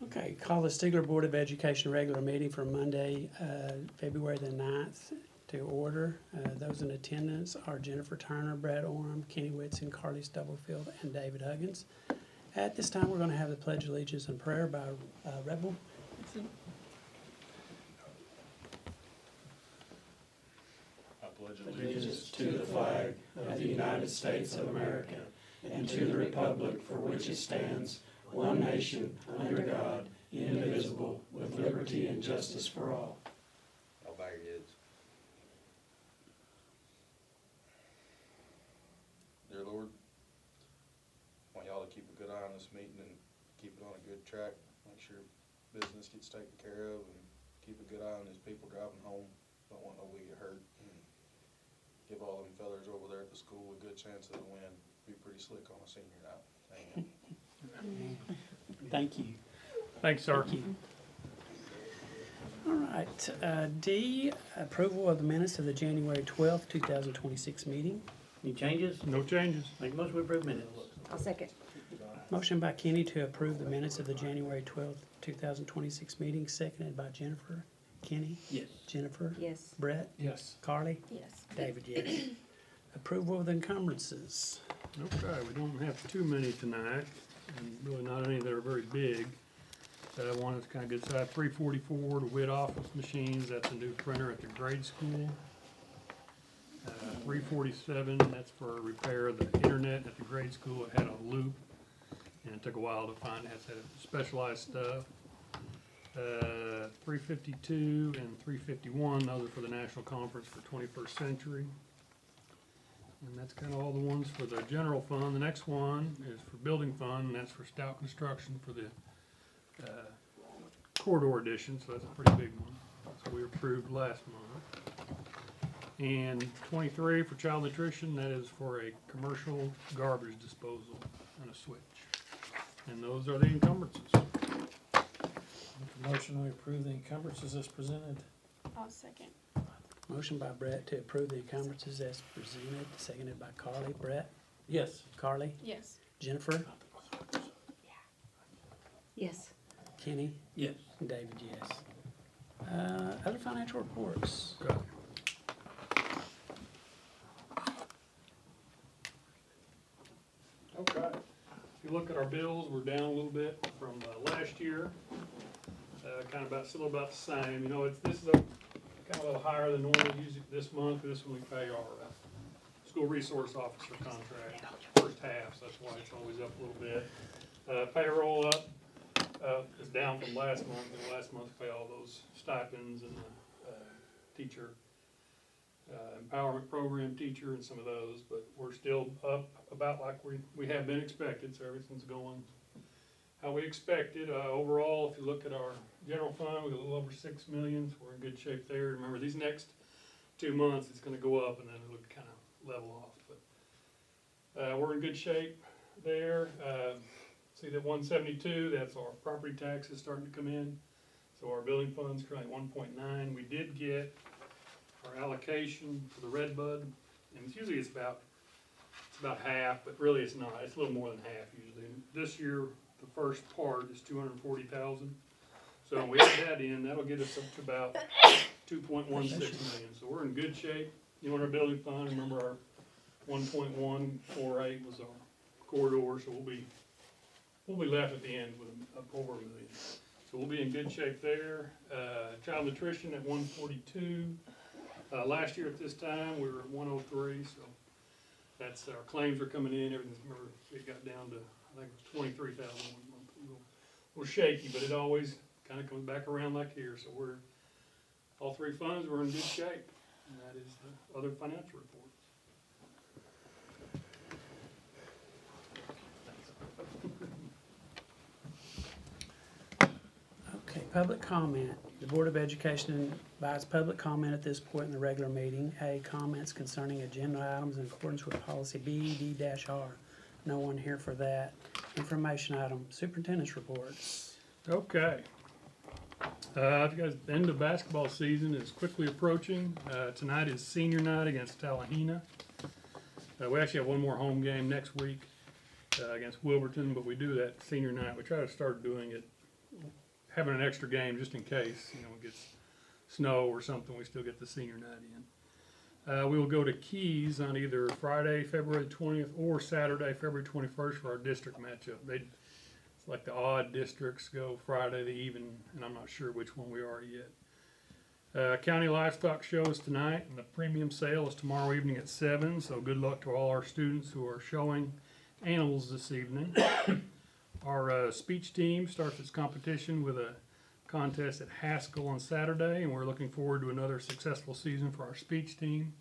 Okay, call the Stigler Board of Education regular meeting for Monday, February the 9th to order. Those in attendance are Jennifer Turner, Brad Orem, Kenny Whitson, Carly Stubblefield, and David Huggins. At this time, we're going to have the Pledge of Allegiance and prayer by Rebel. I pledge allegiance to the flag of the United States of America and to the republic for which it stands, one nation, under God, indivisible, with liberty and justice for all. I'll bow your heads. Dear Lord, I want y'all to keep a good eye on this meeting and keep it on a good track. Make sure business gets taken care of and keep a good eye on these people driving home. Don't want nobody to get hurt. And give all them fellers over there at the school a good chance of the win. Be pretty slick on a senior night. Amen. Thank you. Thanks, sir. Thank you. All right, D, approval of the minutes of the January 12th, 2026 meeting. Any changes? No changes. Make a motion to approve minutes. I'll second. Motion by Kenny to approve the minutes of the January 12th, 2026 meeting, seconded by Jennifer. Kenny? Yes. Jennifer? Yes. Brett? Yes. Carly? Yes. David, yes. Approval of the encumbrances. Okay, we don't have too many tonight, and really not any that are very big. One is kind of good size, 344 to Witt office machines, that's a new printer at the grade school. 347, that's for repair of the internet at the grade school. It had a loop, and it took a while to find it. It had specialized stuff. 352 and 351, those are for the National Conference for 21st Century. And that's kind of all the ones for the general fund. The next one is for building fund, and that's for Stout Construction for the corridor addition, so that's a pretty big one. So we approved last month. And 23 for child nutrition, that is for a commercial garbage disposal and a switch. And those are the encumbrances. Make a motion we approve the encumbrances as presented. I'll second. Motion by Brett to approve the encumbrances as presented, seconded by Carly. Brett? Yes. Carly? Yes. Jennifer? Yes. Kenny? Yes. And David, yes. Other financial reports. Okay. Okay. If you look at our bills, we're down a little bit from last year. Kind of still about the same. You know, this is kind of a little higher than normal. Usually this month, this one we pay our school resource officer contract first half, so that's why it's always up a little bit. Payroll up is down from last month. And last month we pay all those stipends and the teacher empowerment program teacher and some of those, but we're still up about like we have been expected, so everything's going how we expected. Overall, if you look at our general fund, we got a little over 6 million, so we're in good shape there. Remember, these next 2 months, it's gonna go up and then it'll kind of level off, but we're in good shape there. See that 172, that's our property taxes starting to come in. So our building fund's currently 1.9. We did get our allocation for the red bud, and it's about half, but really it's not. It's a little more than half usually. And this year, the first part is 240,000. So we add that in, that'll get us up to about 2.16 million. So we're in good shape. You know, in our building fund, remember our 1.148 was our corridor, so we'll be left at the end with over $1 million. So we'll be in good shape there. Child nutrition at 142. Last year at this time, we were at 103, so that's, our claims are coming in, everything's, remember, it got down to, I think it was 23,000 one month. A little shaky, but it always kind of comes back around like here, so all three funds, we're in good shape, and that is the other financial reports. Okay, public comment. The Board of Education invites public comment at this point in the regular meeting. A, comments concerning agenda items in accordance with policy BED-R. No one here for that. Information item, superintendent's reports. Okay. Guys, the end of basketball season is quickly approaching. Tonight is senior night against Tallahena. We actually have one more home game next week against Wilburton, but we do that senior night. We try to start doing it having an extra game just in case, you know, it gets snow or something, we still get the senior night in. We will go to Keys on either Friday, February 20th, or Saturday, February 21st for our district matchup. It's like the odd districts go Friday, the even, and I'm not sure which one we are yet. County Livestock Show is tonight, and the premium sale is tomorrow evening at 7, so good luck to all our students who are showing animals this evening. Our speech team starts its competition with a contest at Haskell on Saturday, and we're looking forward to another successful season for our speech team.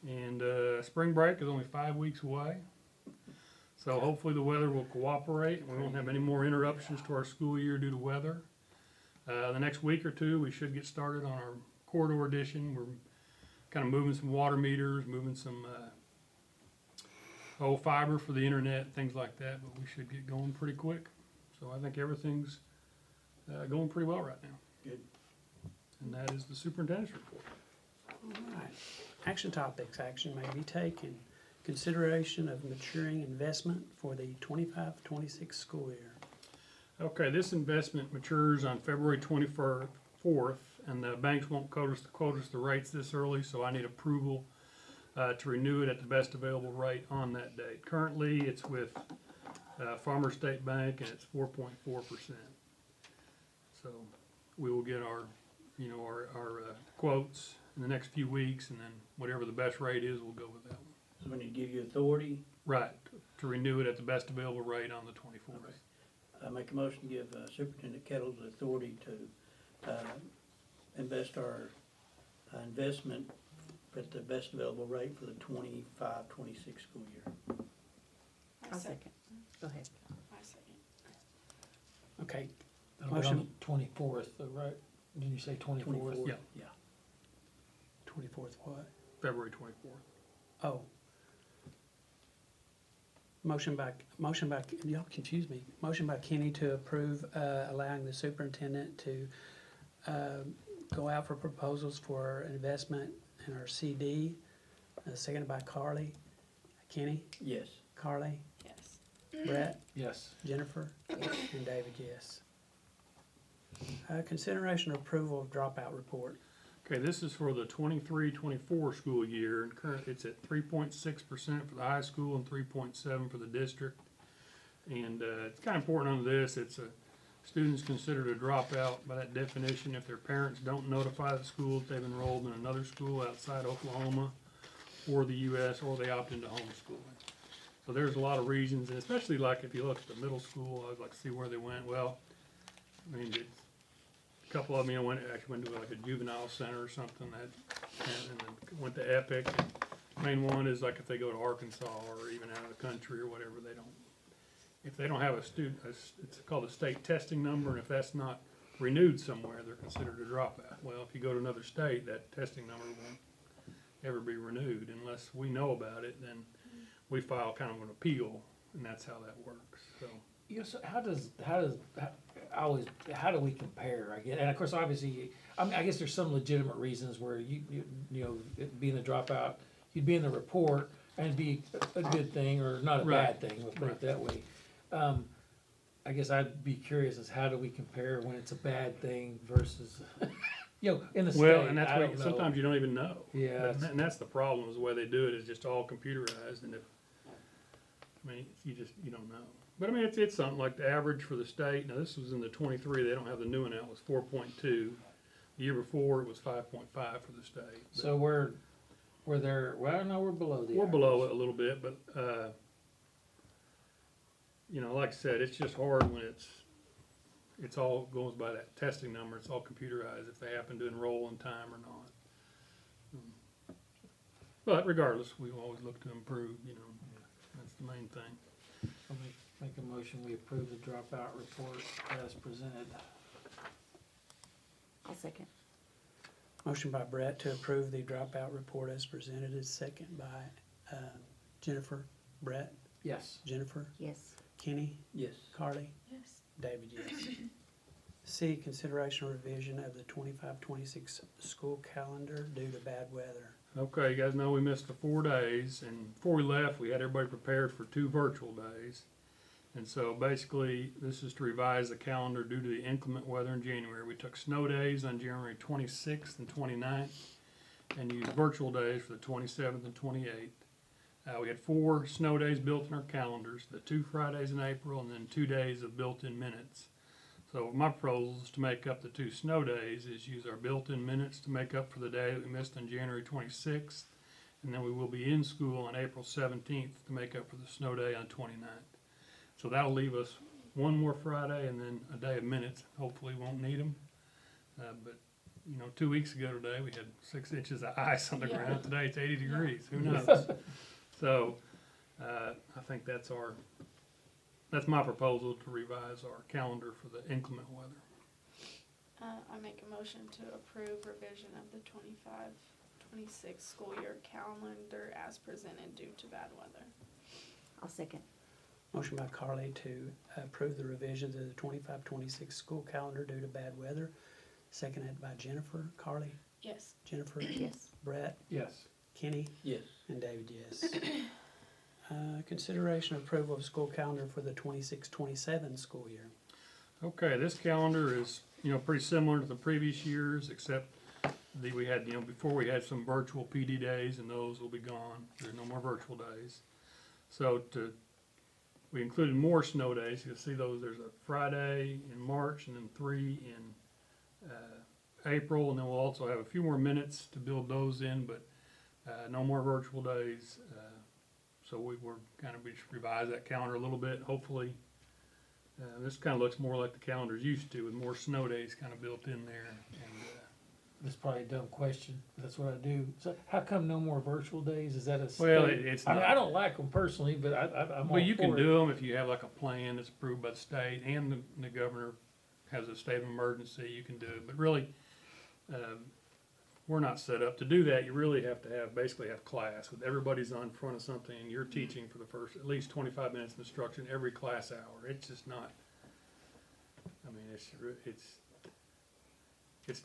And spring break is only 5 weeks away, so hopefully the weather will cooperate and we won't have any more interruptions to our school year due to weather. The next week or two we should get started on our corridor edition. We're kind of moving some water meters, moving some fiber for the internet, things like that, but we should get going pretty quick. So I think everything's going pretty well right now. Good. And that is the superintendent's report. All right. Action topics. Action may be taken. Consideration of maturing investment for the 25-26 school year. Okay, this investment matures on February 24th, and the banks won't quote us the rates this early, so I need approval to renew it at the best available rate on that date. Currently, it's with Farmer State Bank, and it's 4.4%. So we will get our quotes in the next few weeks, and then whatever the best rate is, we'll go with that one. So we need to give you authority. Right, to renew it at the best available rate on the 24th. Okay. I make a motion to give Superintendent Kettles the authority to invest our investment at the best available rate for the 25-26 school year. I'll second. Go ahead. Okay. That'll be Motion. on the 24th, right? Did you say 24th? Yeah. Yeah. 24th what? February 24th. Oh. Motion by, y'all confuse me. Motion by Kenny to approve, allowing the superintendent to, go out for proposals for investment in our CD. Seconded by Carly. Kenny, Yes. Carly, Yes. Brett, Yes. Jennifer, and David, yes. Consideration of approval of dropout report. Okay, this is for the 23-24 school year, and it's at 3.6% for the high school and 3.7% for the district. And it's kind of important on this, it's students considered a dropout by that definition if their parents don't notify the school that they've enrolled in another school outside Oklahoma or the U.S., or they opt into homeschooling. So there's a lot of reasons, and especially like if you look at the middle school, I'd like to see where they went. Well, I mean, a couple of them, you know, actually went to like a juvenile center or something, and then went to Epic. And main one is like if they go to Arkansas or even out of the country or whatever, if they don't have it's called a state testing number, and if that's not renewed somewhere, they're considered a dropout. Well, if you go to another state, that testing number won't ever be renewed unless we know about it. Then we file kind of an appeal, and that's how that works. So. You know, so how do we compare? I guess, and of course, obviously, I guess there's some legitimate reasons where you know, it being a dropout, you'd be in the report and it'd be a good thing or not a Right. bad thing. We'll put it that way. I guess I'd be curious as how do we compare when it's a bad thing versus, you know, in the state. Well, and that's I why don't know. sometimes you don't even know. Yeah. And that's the problem, is the way they do it is just all computerized, and you don't know. But I mean, it's something like the average for the state. Now, this was in the 23, they don't have the new one out, was 4.2. The year before, it was 5.5 for the state. But So we're there, well, no, we're below the we're average. below it a little bit, but, you know, like I said, it's just hard when it's all goes by that testing number. It's all computerized if they happen to enroll in time or not. But regardless, we always look to improve, you know, that's the main thing. I'll make a motion, we approve the dropout report as presented. I'll second. Motion by Brett to approve the dropout report as presented is second by Jennifer. Brett, Yes. Jennifer, Yes. Kenny, Yes. Carly, Yes. David, yes. C, consideration revision of the 25-26 school calendar due to bad weather. Okay, you guys know we missed the 4 days, and before we left, we had everybody prepared for 2 virtual days. And so basically, this is to revise the calendar due to the inclement weather in January. We took snow days on January 26th and 29th and used virtual days for the 27th and 28th. We had 4 snow days built in our calendars, the 2 Fridays in April and then 2 days of built-in minutes. So my proposal is to make up the 2 snow days is use our built-in minutes to make up for the day that we missed on January 26th. And then we will be in school on April 17th to make up for the snow day on 29th. So that'll leave us 1 more Friday and then a day of minutes. Hopefully won't need them. But, you know, 2 weeks ago today, we had 6 inches of ice on the ground. Today it's 80 degrees. Who knows? So I think that's my proposal to revise our calendar for the inclement weather. I make a motion to approve revision of the 25-26 school year calendar as presented due to bad weather. I'll second. Motion by Carly to approve the revisions of the 25-26 school calendar due to bad weather. Seconded by Jennifer. Carly? Yes. Jennifer? Yes. Brett? Yes. Kenny? Yes. And David, yes. Consideration of approval of school calendar for the 26-27 school year. Okay, this calendar is, you know, pretty similar to the previous years, except that we had, you know, before we had some virtual PD days, and those will be gone. There's no more virtual days. So we included more snow days. You'll see those. There's a Friday in March, and then 3 in April, and then we'll also have a few more minutes to build those in, but no more virtual days. So we were kind of revise that calendar a little bit. Hopefully, this kind of looks more like the calendars used to, with more snow days kind of built in there. And This is probably a dumb question. That's what I do. So how come no more virtual days? Is that a well, state- it's I mean, not. I don't like them personally, but I'm all Well, you can for it. do them if you have like a plan that's approved by the state and the governor has a state of emergency, you can do it. But really, we're not set up to do that. You really have to basically have class with everybody's on front of something and you're teaching for the first at least 25 minutes of instruction every class hour. It's just not, I mean, it's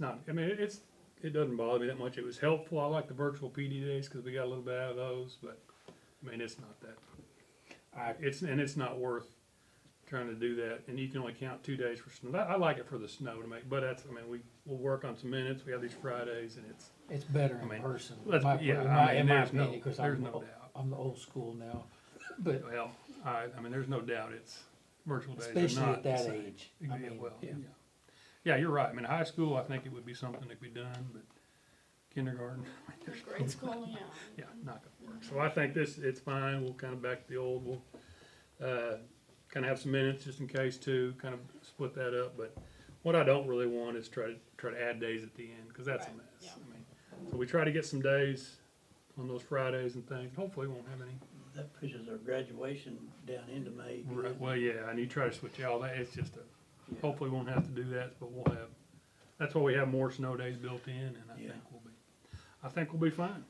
not, I mean, it doesn't bother me that much. It was helpful. I like the virtual PD days because we got a little bit out of those, but I mean, it's not that, it's not worth trying to do that, and you can only count 2 days for snow. I like it for the snow to make, but that's, I mean, we'll work on some minutes. We have these Fridays, and It's better I in mean, person. let's- in my there's opinion, because there's no doubt. I'm the old school now. But Well, I mean, there's no doubt it's virtual days are especially not at that the same. age, Yeah, I mean, well, yeah. yeah. Yeah, you're right. I mean, high school, I think it would be something that could be done, but kindergarten, I mean, there's no Grade school, yeah. yeah, not gonna work. So I think it's fine. We'll kind of back to the old. We'll kind of have some minutes just in case too, kind of split that up. But what I don't really want is try to add days at the end, because that's a Right, mess. yeah. I mean, so we try to get some days on those Fridays and things. Hopefully we won't have any. That pushes our graduation down into May. Right, well, yeah, and you try to switch all that. It's just Yeah. hopefully we won't have to do that, but we'll have, that's why we have more snow days built in, and I Yeah. think we'll be fine.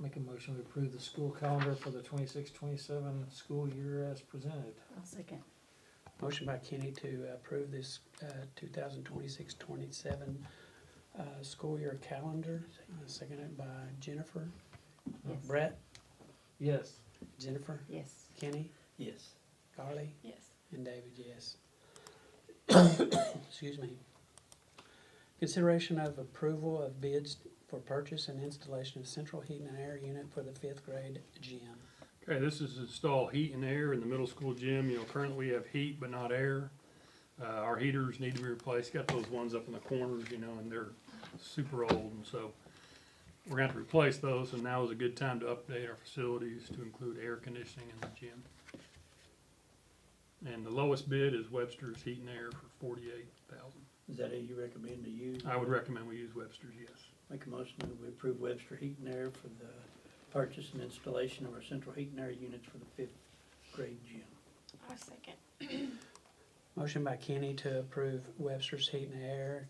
make a motion to approve the school calendar for the 26-27 school year as presented. I'll second. Motion by Kenny to approve this 2026-27 school year calendar, seconded by Jennifer. Yes. Brett? Yes. Jennifer? Yes. Kenny? Yes. Carly? Yes. And David, yes. Excuse me. Consideration of approval of bids for purchase and installation of central heating and air unit for the 5th grade gym. Okay, this is to install heat and air in the middle school gym. You know, currently we have heat but not air. Our heaters need to be replaced. Got those ones up in the corners, you know, and they're super old, and so we're gonna have to replace those, and now is a good time to update our facilities to include air conditioning in the gym. And the lowest bid is Webster's Heat and Air for $48,000. Is that who you recommend to use? I would recommend we use Webster's, yes. Make a motion that we approve Webster Heat and Air for the purchase and installation of our central heat and air units for the 5th grade gym. I second. Motion by Kenny to approve Webster's Heat and Air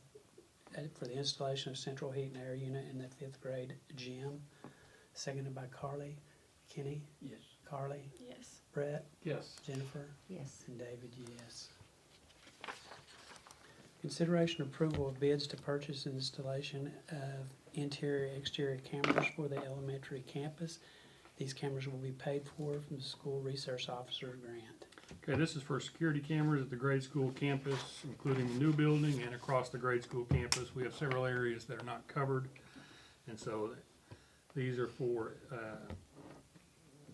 for the installation of central heat and air unit in the 5th grade gym. Seconded by Carly. Kenny? Yes. Carly? Yes. Brett? Yes. Jennifer? Yes. And David, yes. Consideration approval of bids to purchase and installation of interior, exterior cameras for the elementary campus These cameras will be paid for from the school resource officer grant. Okay, this is for security cameras at the grade school campus, including the new building and across the grade school campus. We have several areas that are not covered. And so these are for,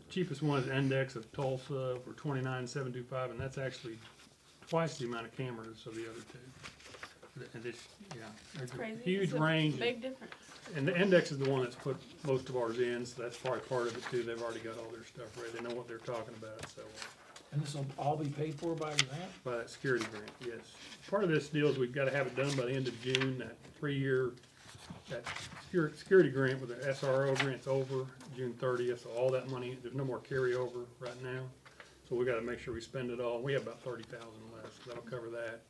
cheapest one is Index of Tulsa for $29,725, and that's actually twice the amount of cameras of the other two. And this, yeah, there's a Crazy. huge It's a range. Big difference. And the Index is the one that's put most of ours in, so that's probably part of it too. They've already got all their stuff ready. They know what they're talking about, so. And this will all be paid for by a grant? By that security grant, yes. Part of this deal is we've gotta have it done by the end of June, that 3-year, that security grant with the SRO grant's over June 30th, so all that money, there's no more carryover right now. So we gotta make sure we spend it all. We have about 30,000 left, so that'll cover that.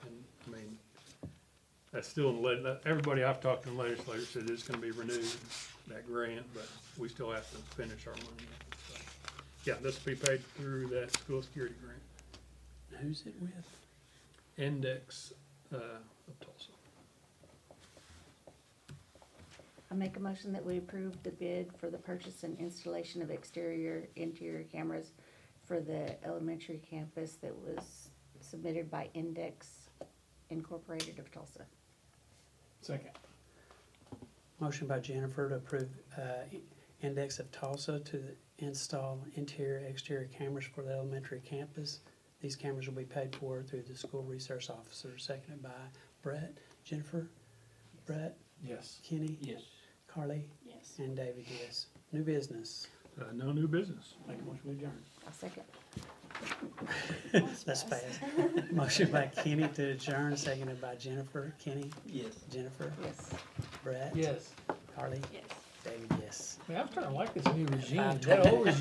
And, I mean, that's still in the, everybody I've talked to in the legislature said it's gonna be renewed, that grant, but we still have to finish our money. So, yeah, this will be paid through that school security grant. Who's it with? Index, of Tulsa. I make a motion that we approve the bid for the purchase and installation of exterior, interior cameras for the elementary campus that was submitted by Index Incorporated of Tulsa. Second. Motion by Jennifer to approve Index of Tulsa to install interior, exterior cameras for the elementary campus. These cameras will be paid for through the school resource officer, seconded by Brett. Jennifer? Brett? Yes. Kenny? Yes. Carly? Yes. And David, yes. New business. No new business. Make a motion to adjourn. I'll second. That's fast. Motion by Kenny to adjourn, seconded by Jennifer. Kenny? Yes. Jennifer? Yes. Brett? Yes. Carly? Yes. David, yes. Man, I'm starting to like this new regime. 5:20. That old regime